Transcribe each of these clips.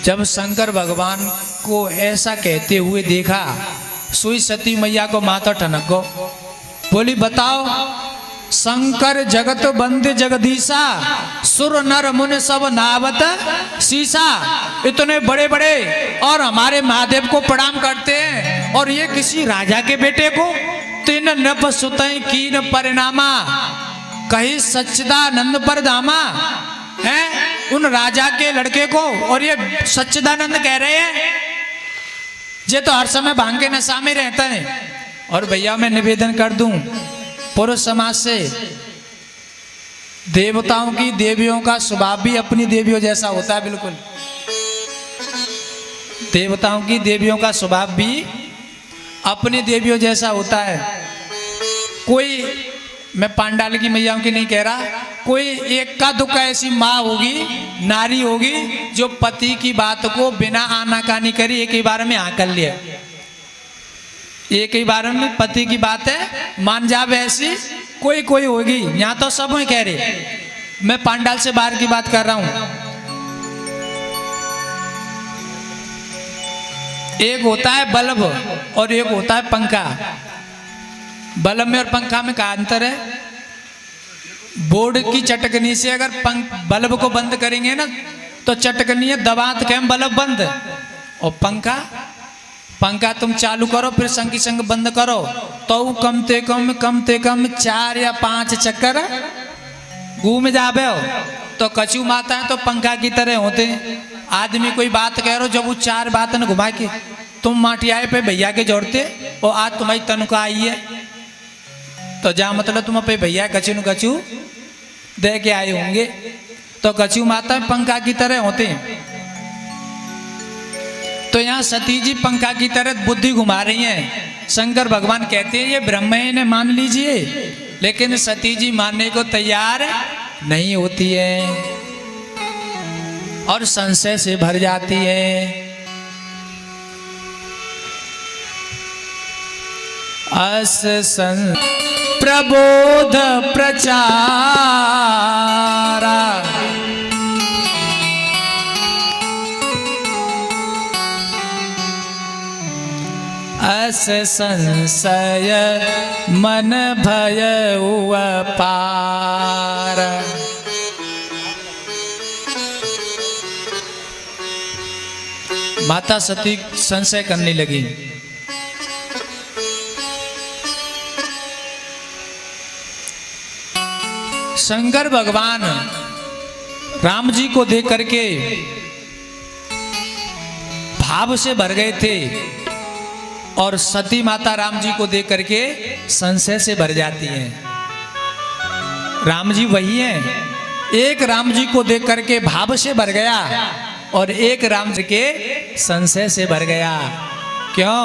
जब शंकर भगवान को ऐसा कहते हुए देखा, सुई सती मैया को माथा ठनक गो। बोली बताओ, शंकर जगत बंदे जगदीशा, सुर नर मुनि सब नावत शीशा। इतने बड़े बड़े और हमारे महादेव को प्रणाम करते हैं, और ये किसी राजा के बेटे को। तीन नभ सुतई कीन परिणामा, कही सच्चिदानंद पर धामा है उन राजा के लड़के को। और ये सच्चिदानंद कह रहे हैं, ये तो हर समय भांग के नशा में रहता है। और भैया मैं निवेदन कर दूं पुरुष समाज से, देवताओं की देवियों का स्वभाव भी अपनी देवियों जैसा होता है। बिल्कुल देवताओं की देवियों का स्वभाव भी अपनी देवियों जैसा होता है। कोई, मैं पांडाल की मैयाओं की नहीं कह रहा, कोई एक का दुक्का ऐसी माँ होगी, नारी होगी, जो पति की बात को बिना आनाकानी करी एक ही बार में हाँ कर लिया। एक ही बार में पति की बात है मान जावे, ऐसी कोई कोई होगी। यहाँ तो सब कह रहे, मैं पांडाल से बाहर की बात कर रहा हूं। एक होता है बल्ब और एक होता है पंखा। बल्ब में और पंखा में क्या अंतर है? बोर्ड की चटकनी से अगर बल्ब को बंद करेंगे ना तो चटकनी है दबात के बल्ब बंद, और पंखा तुम चालू करो फिर संग की संग बंद करो तो कम ते कम 4 या 5 चक्कर घूम जावे हो। तो कछू माता है तो पंखा की तरह होते हैं। आदमी कोई बात कह रहे, जब वो 4 बात न घुमा के तुम माटियाए पे भैया के जोड़ते, और आज तुम्हारी तनख्वाह आई है तो जा मतलब तुम पे भैया कछू न कछू दे के आए होंगे। तो कछू माता पंखा की तरह होते हैं। तो यहाँ सती जी पंखा की तरह बुद्धि घुमा रही हैं। शंकर भगवान कहते हैं ये ब्रह्म है, इन्हें मान लीजिए, लेकिन सती जी मानने को तैयार नहीं होती है और संशय से भर जाती है। अस प्रबोध प्रचारा, अस संशय मन भय अपार। माता सती संशय करने लगी। शंकर भगवान राम जी को देख करके भाव से भर गए थे, और सती माता राम जी को देख करके संशय से भर जाती हैं। राम जी वही हैं। एक राम जी को देख करके भाव से भर गया और एक राम जी के संशय से भर गया। क्यों?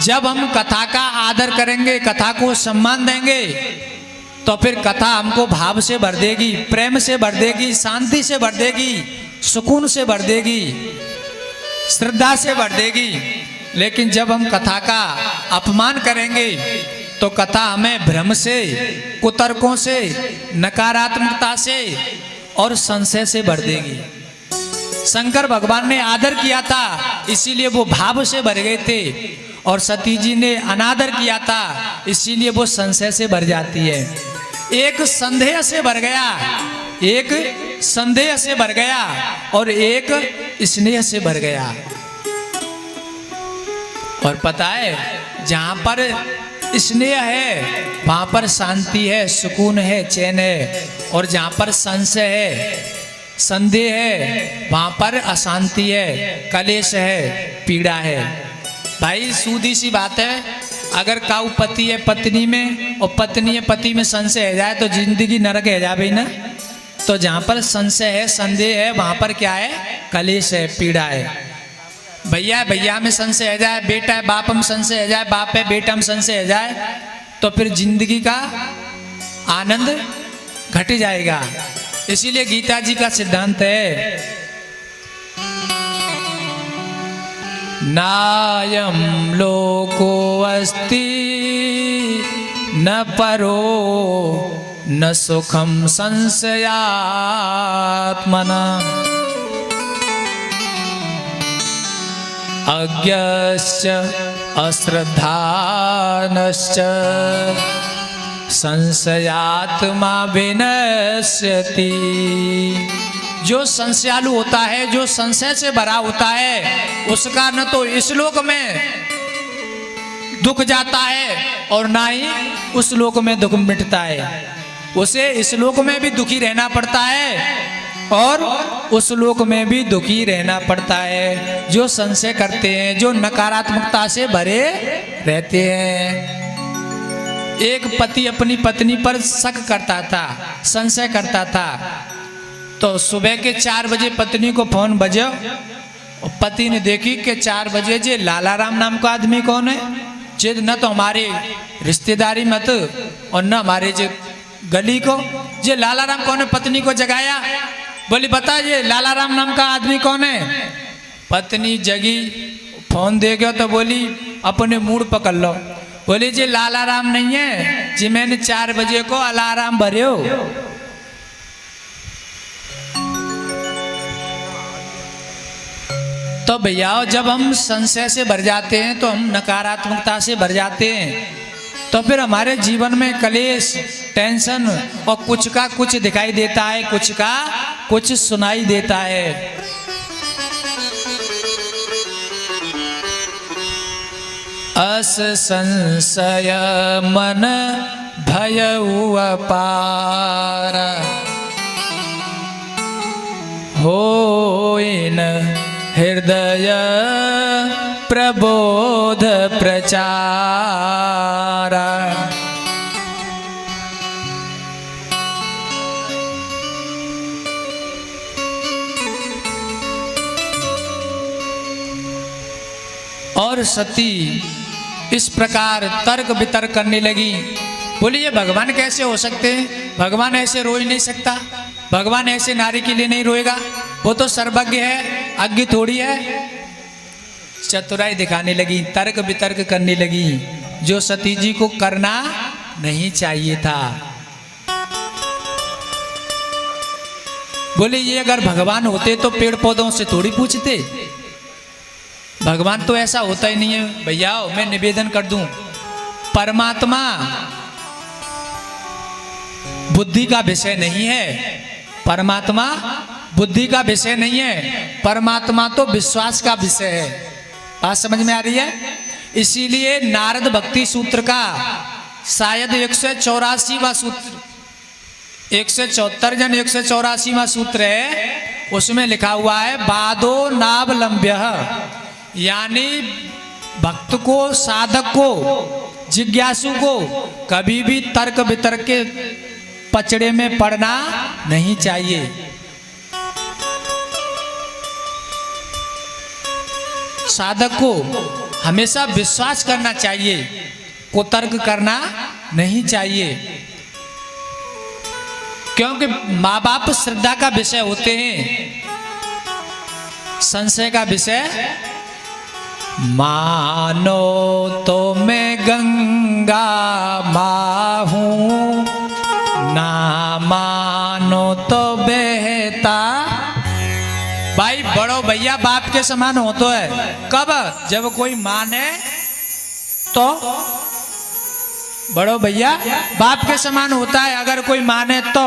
जब हम कथा का आदर करेंगे, कथा को सम्मान देंगे, तो फिर कथा हमको भाव से भर देगी, प्रेम से भर देगी, शांति से भर देगी, सुकून से भर देगी, श्रद्धा से भर देगी। लेकिन जब हम कथा का अपमान करेंगे तो कथा हमें भ्रम से, कुतर्कों से, नकारात्मकता से और संशय से भर देगी। शंकर भगवान ने आदर किया था, इसीलिए वो भाव से भर गए थे, और सती जी ने अनादर किया था, इसीलिए वो संशय से भर जाती है। एक संदेह से भर गया, एक संदेह से भर गया और एक स्नेह से भर गया। और पता है, जहां पर स्नेह है वहां पर शांति है, सुकून है, चैन है, और जहां पर संशय है, संदेह है, वहां पर अशांति है, कलेश है, पीड़ा है। भाई सीधी सी बात है, अगर काऊ पति है पत्नी में और पत्नी है पति में संशय है जाए तो जिंदगी नरक है जाए ना। तो जहां पर संशय है, संदेह है, वहां पर क्या है? कलेश है, पीड़ा है। भैया में संशय है जाए, बेटा है बाप में संशय है जाए, बाप है बेटा में संशय है जाए, तो फिर जिंदगी का आनंद घट जाएगा। इसीलिए गीता जी का सिद्धांत है, नायम लोको अस्ति न परो न सुखम संशयात्मना। अज्ञश्च अश्रद्धानश्च संशयात्मा विनश्यति। जो संशयालु होता है, जो संशय से भरा होता है, उसका न तो इस लोक में दुख जाता है और ना ही उस लोक में दुख मिटता है। उसे इस लोक में भी दुखी रहना पड़ता है और उस लोक में भी दुखी रहना पड़ता है। जो संशय करते हैं, जो नकारात्मकता से भरे रहते हैं। एक पति अपनी पत्नी पर शक करता था, संशय करता था, तो सुबह के 4 बजे पत्नी को फोन बजा। पति ने देखी कि 4 बजे जे लालाराम नाम का आदमी कौन है, जे न तो हमारे रिश्तेदारी मत और न हमारे जे गली को, जे लालाराम कौन है। पत्नी को जगाया, बोली बता ये लालाराम नाम का आदमी कौन है। पत्नी जगी, फोन दे गया तो बोली अपने मूड पकड़ लो। बोली जी लालाराम नहीं है जी, मैंने 4 बजे को अलाराम भरे हो। तो भैया जब हम संशय से भर जाते हैं, तो हम नकारात्मकता से भर जाते हैं, तो फिर हमारे जीवन में कलेश, टेंशन और कुछ का कुछ दिखाई देता है, कुछ का कुछ सुनाई देता है। अस संशय मन भयउ अपार, होइन हृदय प्रबोध प्रचार। और सती इस प्रकार तर्क वितर्क करने लगी। बोलिए भगवान कैसे हो सकते हैं, भगवान ऐसे रो ही नहीं सकता, भगवान ऐसे नारी के लिए नहीं रोएगा, वो तो सर्वज्ञ है, अज्ञ थोड़ी है। चतुराई दिखाने लगी, तर्क वितर्क करने लगी, जो सती जी को करना नहीं चाहिए था। बोले ये अगर भगवान होते तो पेड़ पौधों से थोड़ी पूछते, भगवान तो ऐसा होता ही नहीं है। भैया मैं निवेदन कर दूं, परमात्मा बुद्धि का विषय नहीं है, परमात्मा बुद्धि का विषय नहीं है, परमात्मा तो विश्वास का विषय है। बात समझ में आ रही है? इसीलिए नारद भक्ति सूत्र का शायद 184वां सूत्र, 174 जन 184वां सूत्र है, उसमें लिखा हुआ है बादो नावलंब्य, यानी भक्त को, साधक को, जिज्ञासु को कभी भी तर्क वितर्क के पचड़े में पड़ना नहीं चाहिए। साधक को हमेशा विश्वास करना चाहिए, को तर्क करना नहीं चाहिए, क्योंकि माँ बाप श्रद्धा का विषय होते हैं, संशय का विषय। मानो तो मैं गंगा माँ हूँ, ना मानो तो बहता। भाई बड़ो भैया बाप के समान हो तो है कब, जब कोई माने तो बड़ो भैया बाप के समान होता है, अगर कोई माने तो।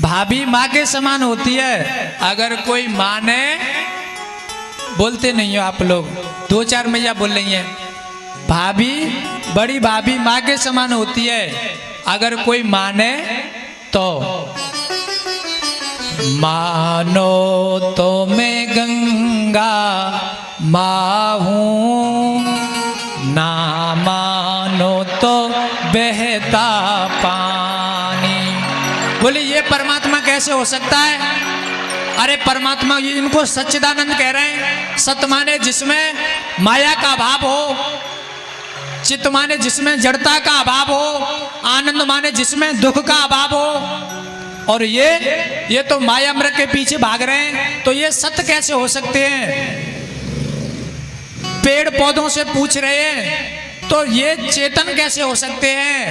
भाभी माँ के समान होती है, अगर कोई माने। बोलते नहीं हो आप लोग, 2-4 मैया बोल रही हैं। भाभी, बड़ी भाभी माँ के समान होती है, अगर कोई माने तो। मानो तो मैं गंगा माँ हूँ, ना मानो तो बहता पानी। बोले ये परमात्मा कैसे हो सकता है? अरे परमात्मा, ये इनको सच्चिदानंद कह रहे हैं। सत माने जिसमें माया का अभाव हो, चित्त माने जिसमें जड़ता का अभाव हो, आनंद माने जिसमें दुख का अभाव हो। और ये तो माया मृग के पीछे भाग रहे हैं, तो ये सत्य कैसे हो सकते हैं? पेड़ पौधों से पूछ रहे हैं, तो ये चेतन कैसे हो सकते हैं?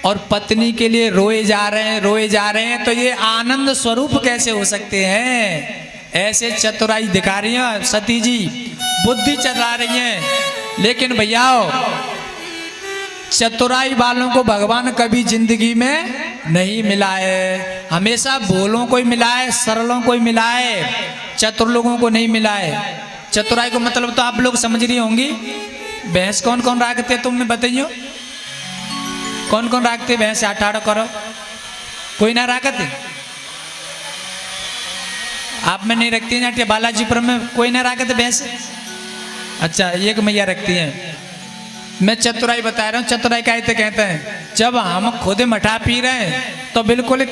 और पत्नी के लिए रोए जा रहे हैं, रोए जा रहे हैं, तो ये आनंद स्वरूप कैसे हो सकते हैं? ऐसे चतुराई दिखा रही हैं सती जी, बुद्धि चला रही हैं। लेकिन भैया चतुराई वालों को भगवान कभी जिंदगी में नहीं मिला है, हमेशा भोलों को ही मिला है, सरलों को ही मिला है, चतुर लोगों को नहीं मिला है। चतुराई को मतलब तो आप लोग समझ रही होंगी। भैंस कौन कौन रखते हैं तुमने बताइयो, कौन कौन रखते भैंस? आठ करो, कोई ना रखते? आप में नहीं रखती है? बालाजीपुरम में कोई ना रखते भैंस? अच्छा, एक मैया रखती हैं। मैं चतुराई बता रहा हूँ। चतुराई क्या कहते हैं, जब हम खुद मठा पी रहे हैं तो बिल्कुल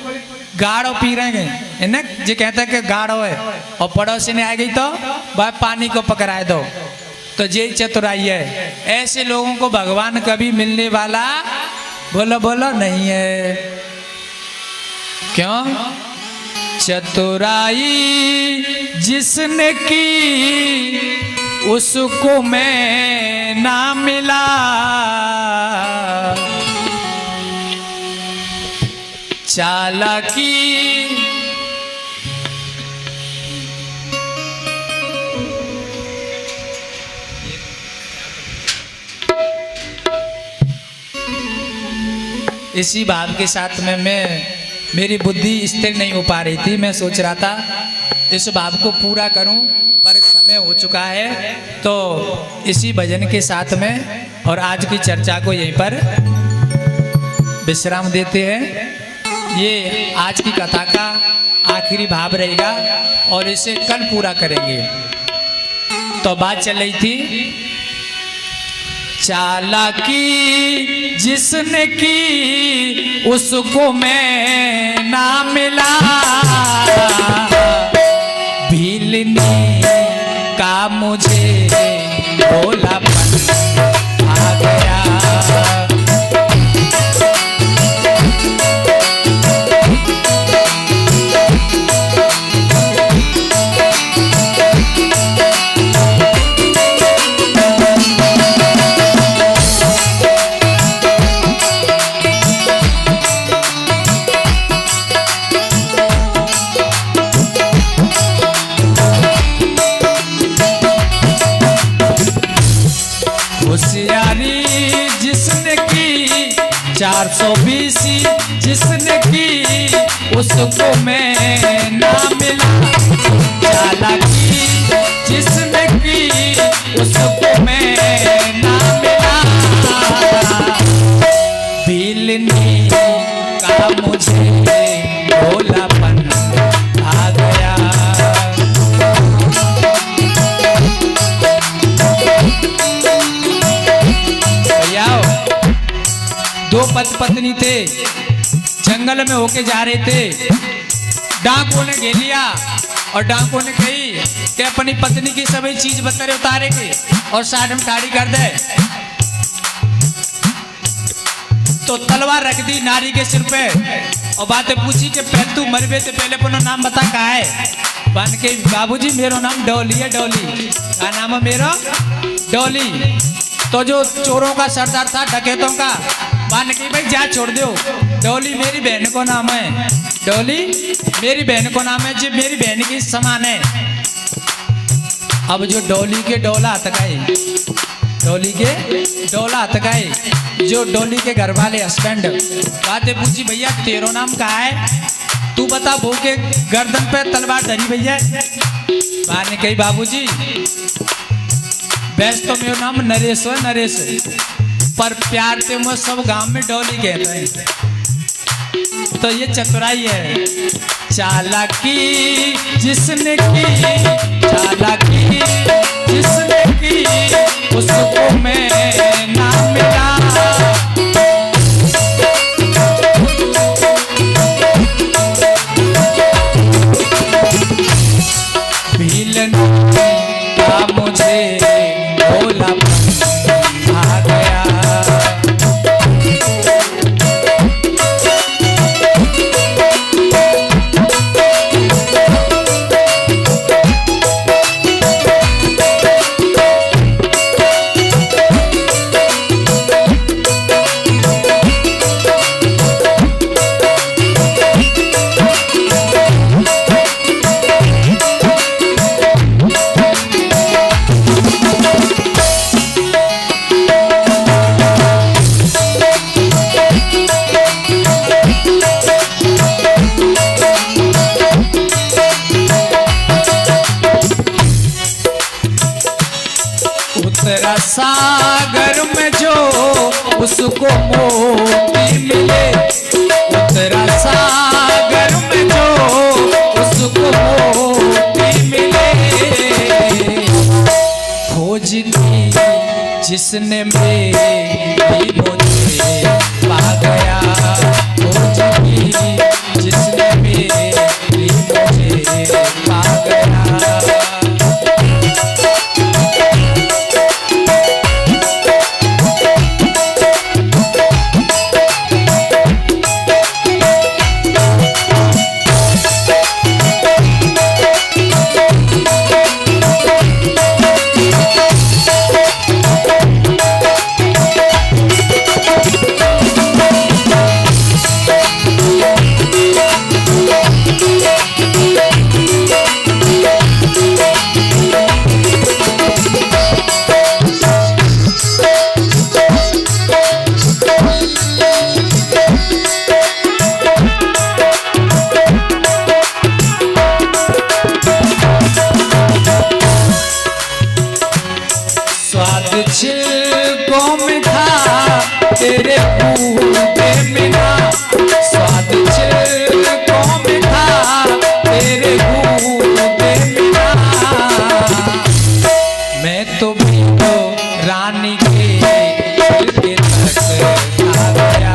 गाढ़ो पी रहे हैं, है ना जी, कहते हैं कि गाढ़ो है, और पड़ोसी ने आ गई तो वह पानी को पकड़ा दो, तो यही चतुराई है। ऐसे लोगों को भगवान कभी मिलने वाला बोलो बोलो नहीं है। क्यों? चतुराई जिसने की उसको मैं ना मिला, चालाकी इसी भाव के साथ में मेरी बुद्धि स्थिर नहीं हो पा रही थी। मैं सोच रहा था इस भाव को पूरा करूं, पर समय हो चुका है, तो इसी भजन के साथ में और आज की चर्चा को यहीं पर विश्राम देते हैं। ये आज की कथा का आखिरी भाव रहेगा और इसे कल पूरा करेंगे। तो बात चल रही थी, चालाकी जिसने की उसको मैं ना मिला, भीलनी का मुझे भोलापन आ गया। होशियारी जिसने की 420 जिसने की उसको मैं ना मिला, चालाकी जिसने की उसको मैं ना मिला, भीलनी का मुझे भोलापन आ गया। दो पति पत्नी थे, जंगल में होके जा रहे थे, डाकुओं ने घेर लिया और डाकुओं ने कही कि अपनी पत्नी की सभी चीज बतरे उतारेंगे और साइड में ठाड़ी कर दे। तो तलवार रख दी नारी के सिर पे और बातें पूछी कि पहले तू मरबे से पहले अपना नाम बता कहा है। बन के बाबूजी मेरा नाम डोली है। डोली क्या नाम है मेरा? डोली। तो जो चोरों का सरदार था, डकैतों का, मान के भाई जा छोड़ दो, डोली मेरी बहन को नाम है, डोली मेरी बहन को नाम है, जो मेरी बहन की समान है। अब जो डोली के डोला हथकाए, डोली के डोला हथकाए, जो डोली के घर वाले हस्बैंड, बातें पूछी भैया तेरो नाम कहा है, तू बता। वो के गर्दन पे तलवार धरी भैया। मान कही बाबूजी वैसे तो मेरा नाम नरेश है, नरेश, पर प्यार से मैं सब गांव में डोली कहते हैं। तो ये चतुराई है। चालाकी जिसने की, चालाकी जिसने की उसको मैं ना मिला, भीलन का मुझे भोलापन आ गया। उतरा सागर में जो उसको मोती मिले, उतरा सागर में जो उसको मोती मिले। खोज की जिसने मेरी मुझे पा गया, खोज की जिसने मेरी मुझे पा गया। छिलकों में था तेरे फूल पे मिला, स्वाद छिलकों में था तेरे फूल पे मिला। मैं तो भी तो रानी के छिलके तक आ गया।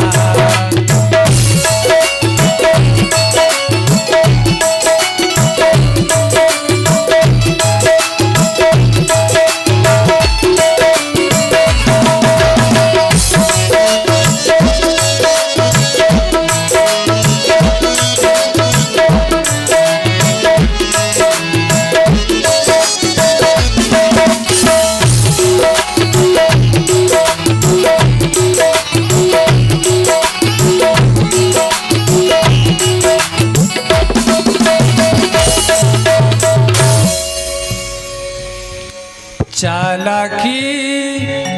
चालाकी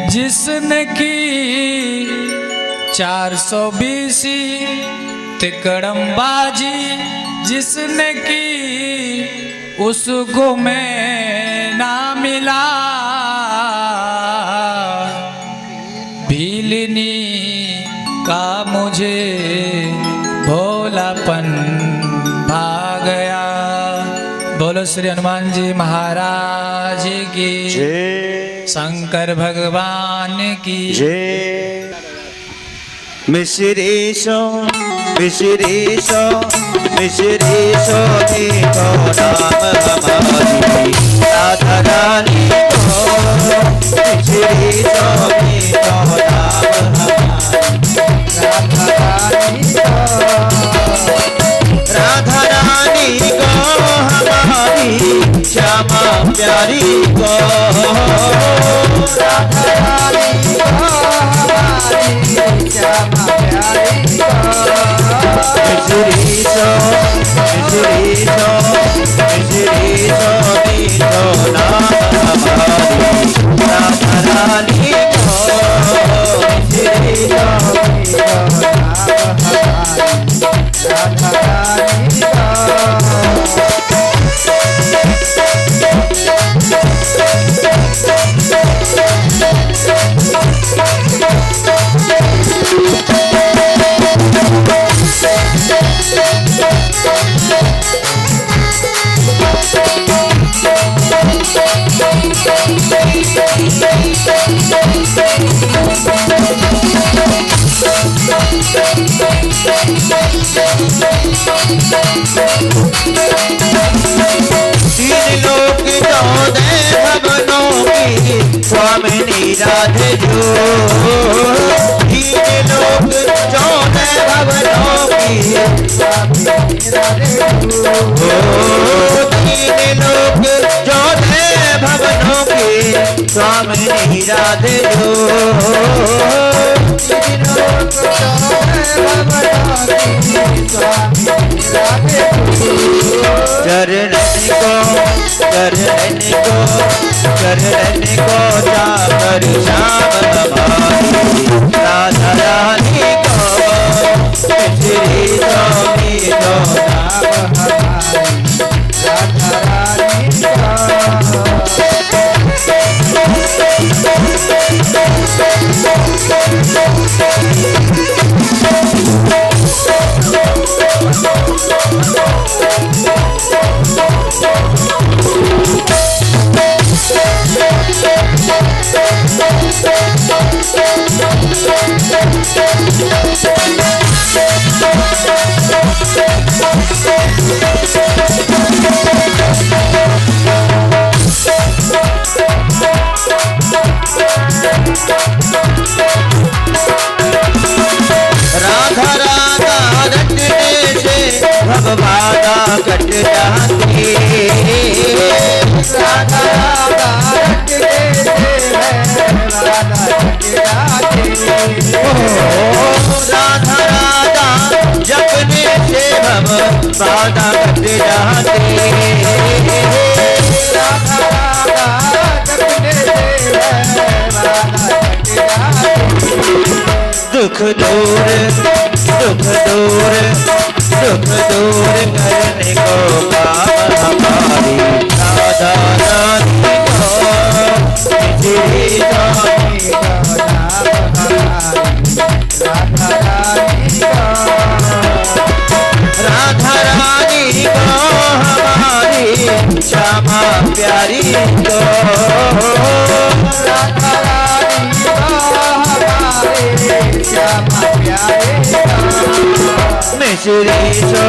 जिसने की 420, तिकड़मबाजी जिसने की उसको मैं ना मिला। भीलनी का मुझे भोलापन भा गया। बोलो श्री हनुमान जी महाराज की जय, शंकर भगवान की जय। मिश्रेशो मिश्रेशो मिश्रेशो देखो नाम हमारी राधा रानी को। मिश्रेशो देखो नाम हमारी राधा रानी को। राधा रानी को हमारी श्यामा प्यारी को। राधा रानी को हमारी श्यामा प्यारी को। मिश्रेशो मिश्रेशो मिश्रेशो देखो नाम हमारी राधा रानी को। मिश्रेशो देखो नाम हमारी राधा रानी को। तीन लोक 14 भवनों की स्वामिनी राधे जो। तीन लोक 14 भवनों की स्वामिनी राधे जो। तीन लोक 14 भवनों की स्वामिनी राधे जो। तीन लोक 14 भवनों की स्वामिनी राधे जो। चरण को जाकर श्याम हमारी राधा रानी को। श्री स्वामी तो नाम हमारी राधा रानी को। कट जाती राधा राधा रटने से राधा कट जाती राधा राधा जपने से हम बाधा कट जाती राधा राधा जपने से बाधा कट जाती दुख दूर करने को काम हमारी राधा रानी को श्री स्वामी का नाम हमारी राधा रानी को राधा रानी को हमारी श्यामा प्यारी को राधा रानी को हमारी श्यामा प्यारी को मिश्री सो